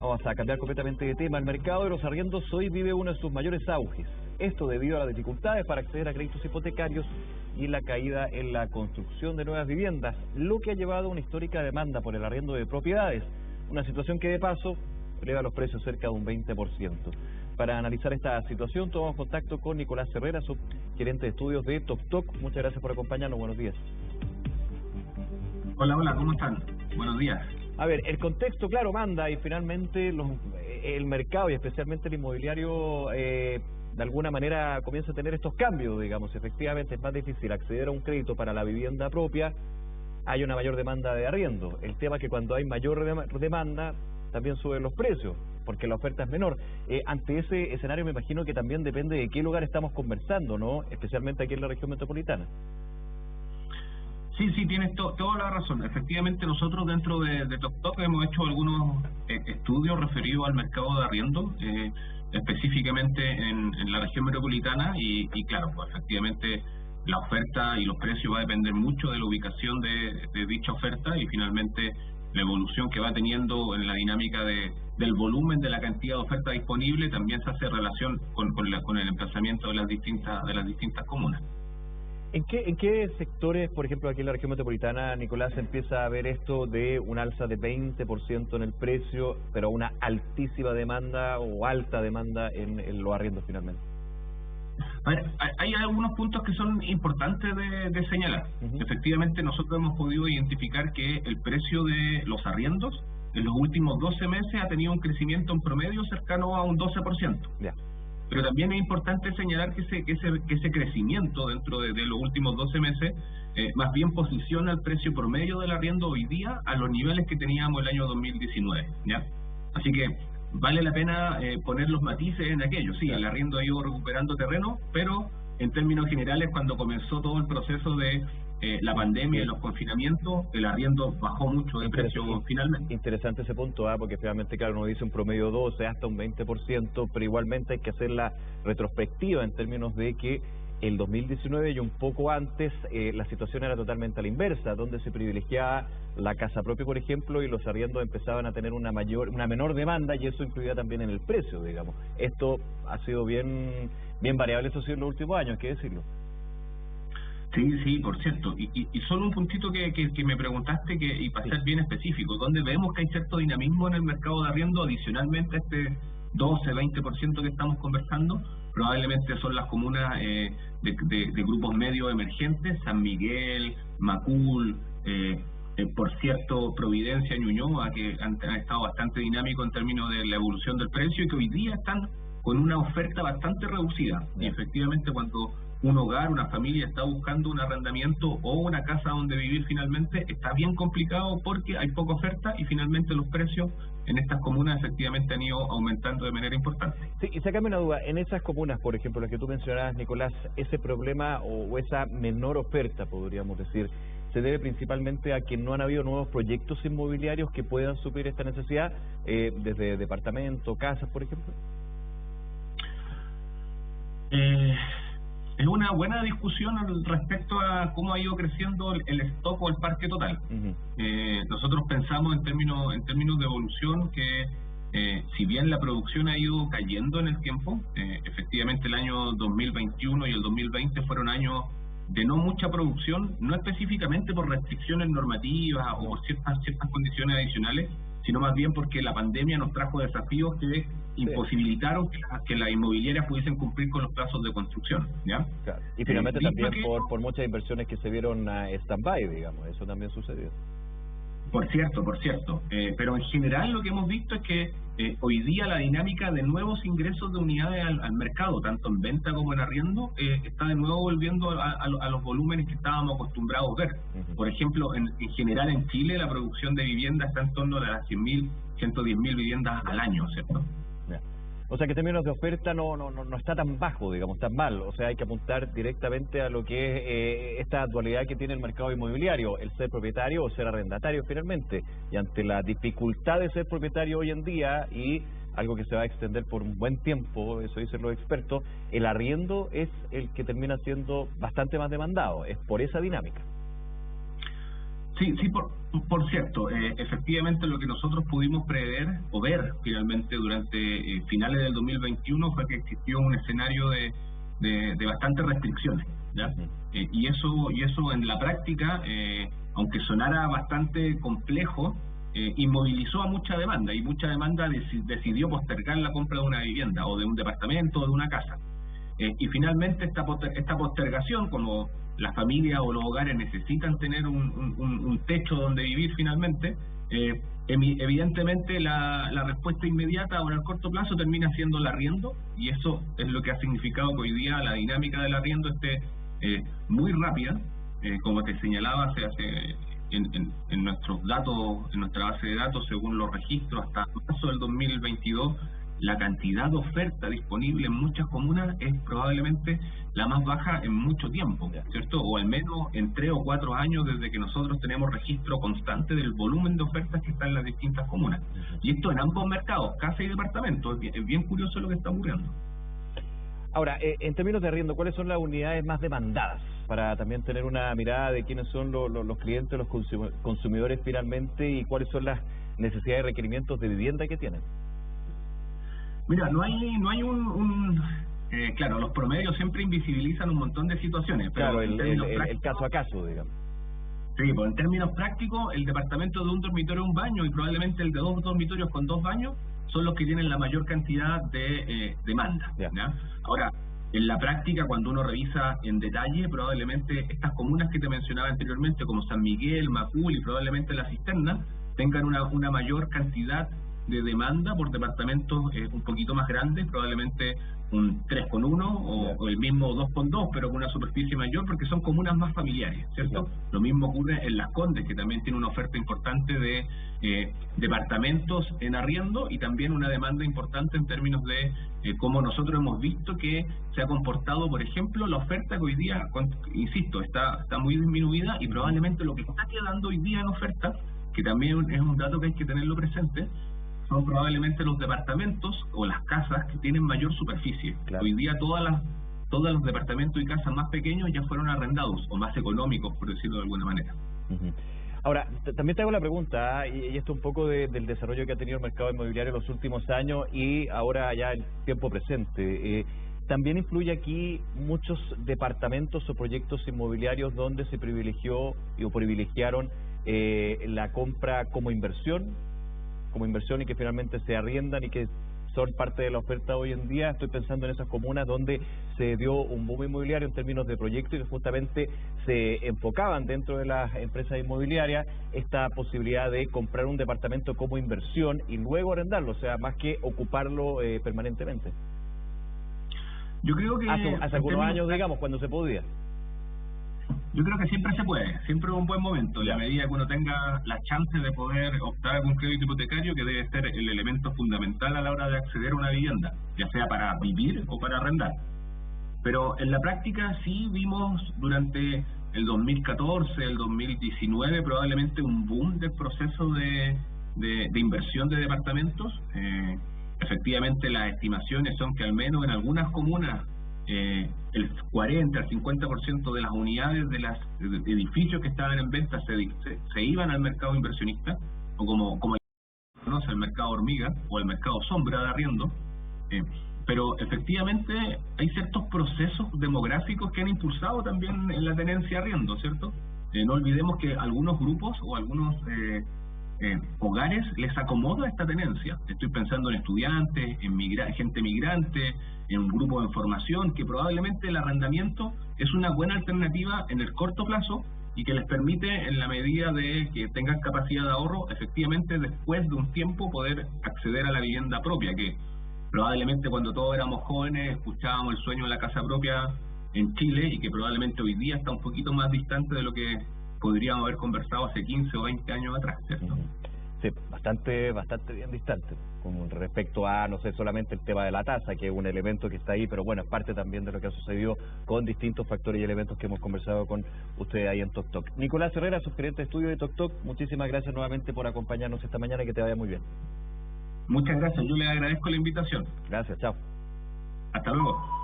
Vamos a cambiar completamente de tema. El mercado de los arriendos hoy vive uno de sus mayores auges. Esto debido a las dificultades para acceder a créditos hipotecarios y la caída en la construcción de nuevas viviendas, lo que ha llevado a una histórica demanda por el arriendo de propiedades. Una situación que de paso eleva los precios cerca de un 20%. Para analizar esta situación tomamos contacto con Nicolás Herrera, subgerente de estudios de TokTok. Muchas gracias por acompañarnos. Buenos días. Hola, ¿cómo están? Buenos días. A ver, el contexto, claro, manda y finalmente el mercado y especialmente el inmobiliario de alguna manera comienza a tener estos cambios, digamos. Efectivamente es más difícil acceder a un crédito para la vivienda propia, hay una mayor demanda de arriendo. El tema es que cuando hay mayor demanda también suben los precios, porque la oferta es menor. Ante ese escenario me imagino que también depende de qué lugar estamos conversando, ¿no? Especialmente aquí en la región metropolitana. Sí, tienes toda la razón. Efectivamente, nosotros dentro de TokTok hemos hecho algunos estudios referidos al mercado de arriendo, específicamente en la región metropolitana y claro, pues efectivamente la oferta y los precios va a depender mucho de la ubicación de dicha oferta y finalmente la evolución que va teniendo en la dinámica del volumen de la cantidad de oferta disponible también se hace relación con el emplazamiento de las distintas comunas. ¿En qué sectores, por ejemplo, aquí en la región metropolitana, Nicolás, empieza a ver esto de un alza de 20% en el precio, pero una altísima demanda o alta demanda en los arriendos finalmente? A ver, hay algunos puntos que son importantes de señalar. Efectivamente, nosotros hemos podido identificar que el precio de los arriendos en los últimos 12 meses ha tenido un crecimiento en promedio cercano a un 12%. Ya. Pero también es importante señalar que ese crecimiento dentro de los últimos 12 meses más bien posiciona el precio promedio del arriendo hoy día a los niveles que teníamos el año 2019, ¿ya? Así que vale la pena poner los matices en aquello. Sí, el arriendo ha ido recuperando terreno, pero en términos generales cuando comenzó todo el proceso de la pandemia y los confinamientos, el arriendo bajó mucho de precio finalmente. Interesante ese punto, porque finalmente, claro, uno dice un promedio 12 hasta un 20%, pero igualmente hay que hacer la retrospectiva en términos de que el 2019 y un poco antes la situación era totalmente a la inversa, donde se privilegiaba la casa propia, por ejemplo, y los arriendos empezaban a tener una menor demanda y eso influía también en el precio, digamos. Esto ha sido bien variable, eso sí, en los últimos años, hay que decirlo. Sí, por cierto. Y solo un puntito que me preguntaste y para ser bien específico, donde vemos que hay cierto dinamismo en el mercado de arriendo adicionalmente a este 12-20% que estamos conversando, probablemente son las comunas de grupos medios emergentes, San Miguel, Macul, por cierto, Providencia, Ñuñoa, que han estado bastante dinámicos en términos de la evolución del precio y que hoy día están con una oferta bastante reducida. Y efectivamente cuando un hogar, una familia está buscando un arrendamiento o una casa donde vivir finalmente, está bien complicado porque hay poca oferta y finalmente los precios en estas comunas efectivamente han ido aumentando de manera importante. Sí, y sácame una duda, en esas comunas, por ejemplo, las que tú mencionabas, Nicolás, ese problema o esa menor oferta, podríamos decir, ¿se debe principalmente a que no han habido nuevos proyectos inmobiliarios que puedan suplir esta necesidad, desde departamentos, casas, por ejemplo? Es una buena discusión respecto a cómo ha ido creciendo el stock o el parque total. Nosotros pensamos en términos de evolución que si bien la producción ha ido cayendo en el tiempo, efectivamente el año 2021 y el 2020 fueron años de no mucha producción, no específicamente por restricciones normativas o por ciertas condiciones adicionales, sino más bien porque la pandemia nos trajo desafíos que imposibilitaron que las inmobiliarias pudiesen cumplir con los plazos de construcción, ¿ya? Claro. Y finalmente también por muchas inversiones que se vieron a stand-by, digamos, eso también sucedió. Por cierto, pero en general lo que hemos visto es que hoy día la dinámica de nuevos ingresos de unidades al mercado, tanto en venta como en arriendo, está de nuevo volviendo a los volúmenes que estábamos acostumbrados a ver. Por ejemplo, en general en Chile la producción de vivienda está en torno a las 100.000, 110.000 viviendas al año, ¿cierto? O sea que en términos de oferta no está tan bajo, digamos, tan mal. O sea, hay que apuntar directamente a lo que es esta dualidad que tiene el mercado inmobiliario, el ser propietario o ser arrendatario finalmente. Y ante la dificultad de ser propietario hoy en día y algo que se va a extender por un buen tiempo, eso dicen los expertos, el arriendo es el que termina siendo bastante más demandado. Es por esa dinámica. Sí, por cierto, efectivamente lo que nosotros pudimos prever o ver finalmente durante finales del 2021 fue que existió un escenario de bastantes restricciones, ¿ya? Y eso en la práctica, aunque sonara bastante complejo, inmovilizó a mucha demanda, y mucha demanda decidió postergar la compra de una vivienda o de un departamento o de una casa. Y finalmente esta postergación, como las familias o los hogares necesitan tener un techo donde vivir finalmente, evidentemente la respuesta inmediata o en el corto plazo termina siendo el arriendo, y eso es lo que ha significado que hoy día la dinámica del arriendo esté muy rápida. Como te señalaba, en nuestros datos, en nuestra base de datos, según los registros, hasta marzo del 2022, la cantidad de oferta disponible en muchas comunas es probablemente la más baja en mucho tiempo, ¿cierto? O al menos en 3 o 4 años desde que nosotros tenemos registro constante del volumen de ofertas que están en las distintas comunas. Y esto en ambos mercados, casa y departamento. Es bien curioso lo que está ocurriendo. Ahora, en términos de arriendo, ¿cuáles son las unidades más demandadas? Para también tener una mirada de quiénes son los clientes, los consumidores finalmente, y cuáles son las necesidades y requerimientos de vivienda que tienen. Mira, no hay claro, los promedios siempre invisibilizan un montón de situaciones. Pero claro, el caso a caso, digamos. Sí, pues en términos prácticos, el departamento de un dormitorio y un baño, y probablemente el de 2 dormitorios con 2 baños, son los que tienen la mayor cantidad de demanda. ¿Ya? Ahora, en la práctica, cuando uno revisa en detalle, probablemente estas comunas que te mencionaba anteriormente, como San Miguel, Macul y probablemente La Cisterna, tengan una mayor cantidad de demanda por departamentos un poquito más grandes, probablemente un 3,1 o el mismo 2,2, pero con una superficie mayor, porque son comunas más familiares, ¿cierto? Lo mismo ocurre en Las Condes, que también tiene una oferta importante de departamentos en arriendo, y también una demanda importante en términos de cómo nosotros hemos visto que se ha comportado, por ejemplo, la oferta que hoy día, insisto, está muy disminuida, y probablemente lo que está quedando hoy día en oferta, que también es un dato que hay que tenerlo presente, son probablemente los departamentos o las casas que tienen mayor superficie. Claro. Hoy día todos los departamentos y casas más pequeños ya fueron arrendados, o más económicos, por decirlo de alguna manera. Ahora, también te hago la pregunta, y esto un poco del desarrollo que ha tenido el mercado inmobiliario en los últimos años y ahora ya en tiempo presente. También influye aquí muchos departamentos o proyectos inmobiliarios donde se privilegió o privilegiaron la compra como inversión y que finalmente se arriendan y que son parte de la oferta hoy en día. Estoy pensando en esas comunas donde se dio un boom inmobiliario en términos de proyectos y que justamente se enfocaban dentro de las empresas inmobiliarias esta posibilidad de comprar un departamento como inversión y luego arrendarlo, o sea, más que ocuparlo permanentemente. Yo creo que hace algunos años, digamos, cuando se podía. Yo creo que siempre se puede, siempre es un buen momento, en la medida que uno tenga la chance de poder optar a un crédito hipotecario, que debe ser el elemento fundamental a la hora de acceder a una vivienda, ya sea para vivir o para arrendar. Pero en la práctica sí vimos durante el 2014, el 2019, probablemente un boom del proceso de inversión de departamentos. Efectivamente, las estimaciones son que al menos en algunas comunas el 40 al 50% de las unidades de los edificios que estaban en venta se iban al mercado inversionista, o como se conoce, el mercado hormiga o el mercado sombra de arriendo. Pero efectivamente hay ciertos procesos demográficos que han impulsado también en la tenencia arriendo, ¿cierto? No olvidemos que algunos grupos o algunos hogares les acomoda esta tenencia. Estoy pensando en estudiantes, en gente migrante, en un grupo en formación, que probablemente el arrendamiento es una buena alternativa en el corto plazo y que les permite, en la medida de que tengan capacidad de ahorro, efectivamente después de un tiempo poder acceder a la vivienda propia, que probablemente cuando todos éramos jóvenes escuchábamos el sueño de la casa propia en Chile, y que probablemente hoy día está un poquito más distante de lo que podríamos haber conversado hace 15 o 20 años atrás, ¿cierto? Sí, bastante bien distante, con respecto a, no sé, solamente el tema de la tasa, que es un elemento que está ahí, pero bueno, es parte también de lo que ha sucedido con distintos factores y elementos que hemos conversado con ustedes ahí en TokTok. Nicolás Herrera, subgerente de estudio de TokTok, muchísimas gracias nuevamente por acompañarnos esta mañana y que te vaya muy bien. Muchas gracias, yo le agradezco la invitación. Gracias, chao. Hasta luego.